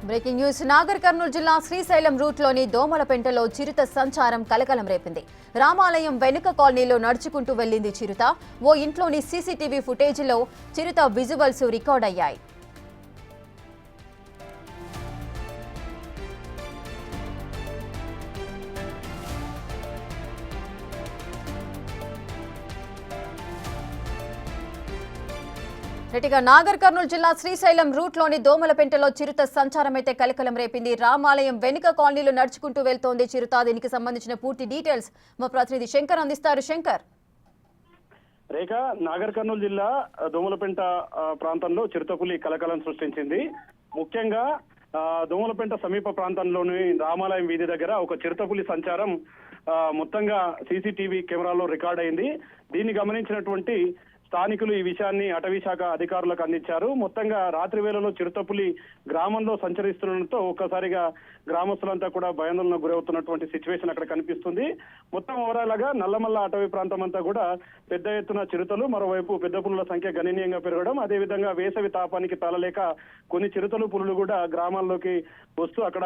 Breaking news Nagar Kurnool జిల్లా శ్రీశైలం రూట్లోని దోమలపెంటలో చిరుత సంచారం కలకలం రేపింది. రామాలయం వెనుక కాలనీలో నడుచుకుంటూ వెళ్లింది చిరుత. ఓ ఇంట్లోని సీసీటీవీ ఫుటేజ్లో చిరుత విజువల్స్ రికార్డ్ అయ్యాయి. రెటిగా నాగర్ కర్నూలు జిల్లా శ్రీశైలం రూట్లోని దోమలపెంటలో చిరుత సంచారం అయితే కలకలం రేపింది. రామాలయం వెనుక కాలనీలో నడుచుకుంటూ వెళ్తోంది చిరుత. దీనికి సంబంధించిన పూర్తి డీటెయిల్స్ మా ప్రతినిధి శంకర్ అందిస్తారు. శంకర్, రేఖ, నాగర్ కర్నూలు జిల్లా దోమలపెంట ప్రాంతంలో చిరుతపులి కలకలం సృష్టించింది. ముఖ్యంగా దోమలపెంట సమీప ప్రాంతంలోని రామాలయం వీధి దగ్గర ఒక చిరుతపులి సంచారం మొత్తంగా సీసీటీవీ కెమెరాలో రికార్డ్ అయింది. దీన్ని గమనించినటువంటి స్థానికులు ఈ విషయాన్ని అటవీ శాఖ అధికారులకు అందించారు. మొత్తంగా రాత్రి వేళలో చిరుతపులి గ్రామంలో సంచరిస్తుండటంతో ఒక్కసారిగా గ్రామస్తులంతా కూడా భయాందోళనకు గురవుతున్నటువంటి సిచ్యువేషన్ అక్కడ కనిపిస్తుంది. మొత్తం ఓవరాల్ గా నల్లమల్ల అటవీ ప్రాంతం అంతా కూడా పెద్ద ఎత్తున చిరుతలు, మరోవైపు పెద్ద పులుల సంఖ్య గణనీయంగా పెరగడం, అదేవిధంగా వేసవి తాపానికి తాళలేక కొన్ని చిరుతలు, పులులు కూడా గ్రామాల్లోకి వస్తూ అక్కడ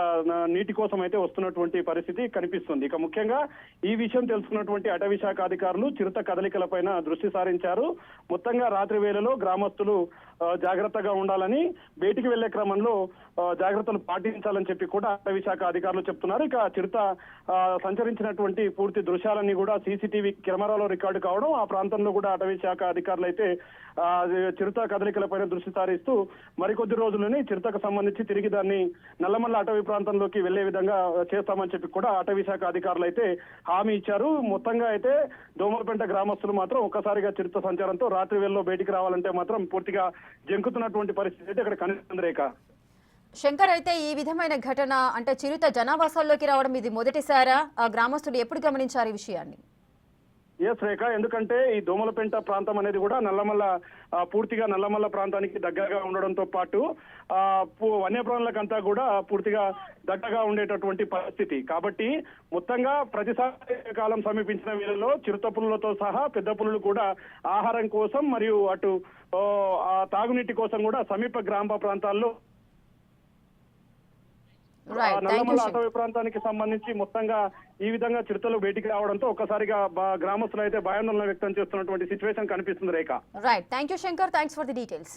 నీటి కోసం అయితే వస్తున్నటువంటి పరిస్థితి కనిపిస్తుంది. ఇక ముఖ్యంగా ఈ విషయం తెలుసుకున్నటువంటి అటవీ శాఖ అధికారులు చిరుత కదలికలపైన దృష్టి సారించారు. మొత్తంగా రాత్రి వేళలో గ్రామస్తులు జాగ్రత్తగా ఉండాలని, బయటికి వెళ్లే క్రమంలో జాగ్రత్తలు పాటించాలని చెప్పి కూడా అటవీ శాఖ అధికారులు చెప్తున్నారు. ఇక చిరుత సంచరించినటువంటి పూర్తి దృశ్యాలన్నీ కూడా సీసీటీవీ కెమెరాలో రికార్డు కావడం, ఆ ప్రాంతంలో కూడా అటవీ శాఖ అధికారులు అయితే చిరుత కదలికలపైన దృష్టి సారిస్తూ మరికొద్ది రోజులని చిరుతకు సంబంధించి తిరిగి దాన్ని నల్లమల్ల అటవీ ప్రాంతంలోకి వెళ్లే విధంగా చేస్తామని చెప్పి కూడా అటవీ శాఖ అధికారులు అయితే హామీ ఇచ్చారు. మొత్తంగా అయితే దోమలపెంట గ్రామస్తులు మాత్రం ఒక్కసారిగా చిరుత సంచారంతో రాత్రి వేళలో బయటికి రావాలంటే మాత్రం పూర్తిగా జంకుతున్నటువంటి పరిస్థితి అయితే ఇక్కడ కనిపిస్తుంది. రేఖ, శంకర్, అయితే ఈ విధమైన ఘటన అంటే చిరుత జనావాసాల్లోకి రావడం ఇది మొదటిసారా? ఆ గ్రామస్తులు ఎప్పుడు గమనించారు ఈ విషయాన్ని? ఎస్ రేఖ, ఎందుకంటే ఈ దోమలపెంట ప్రాంతం అనేది కూడా పూర్తిగా నల్లమల్ల ప్రాంతానికి దగ్గరగా ఉండడంతో పాటు వన్యప్రాణులకంతా కూడా పూర్తిగా దగ్గరగా ఉండేటటువంటి పరిస్థితి కాబట్టి మొత్తంగా ప్రతిసారి కాలం సమీపించిన వేళల్లో చిరుత పులులతో సహా పెద్ద పులులు కూడా ఆహారం కోసం మరియు అటు తాగునీటి కోసం కూడా సమీప గ్రామ ప్రాంతాల్లో నల్లమల్ల అటవీ ప్రాంతానికి సంబంధించి మొత్తంగా ఈ విధంగా చిరుతలు బయటికి రావడంతో ఒక్కసారిగా గ్రామస్తులు అయితే భయాందోళన వ్యక్తం చేస్తున్నటువంటి సిచ్యువేషన్ కనిపిస్తుంది. Rekha, right, thank you Shankar, thanks for the details.